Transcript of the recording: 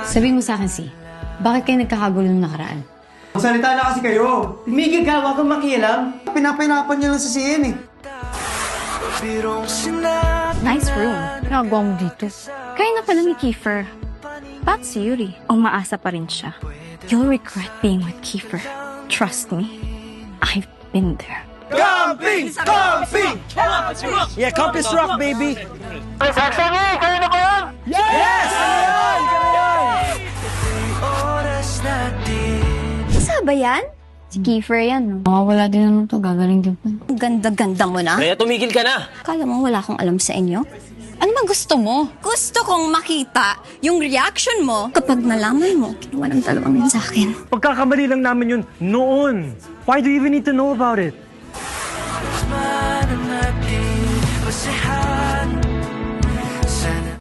Sabihin mo sa akin, si, bakit kayo nagkakagulo nung nakaraan? Magsalita na kasi kayo. Tumigil ka, huwag kang makialam. Pinapinapan niya lang sa CN eh. Nice room. Nagawa mo dito. Kaya na pala ni Kiefer. Ba't si Yuri? Umaasa pa rin siya. You'll regret being with Kiefer. Trust me. I've been there. Camping! Camping! Yeah, Campus Rock, baby! Kasaba yan? Si Kiefer yan, no? Makawala din naman to, gagaling din pa. Ang ganda-ganda mo na. Kaya tumigil ka na! Kala mo wala akong alam sa inyo? Ano ba gusto mo? Gusto kong makita yung reaction mo kapag nalaman mo kinuha ng dalawang yun sa akin. Pagkakamali lang namin yun noon. Why do you even need to know about it?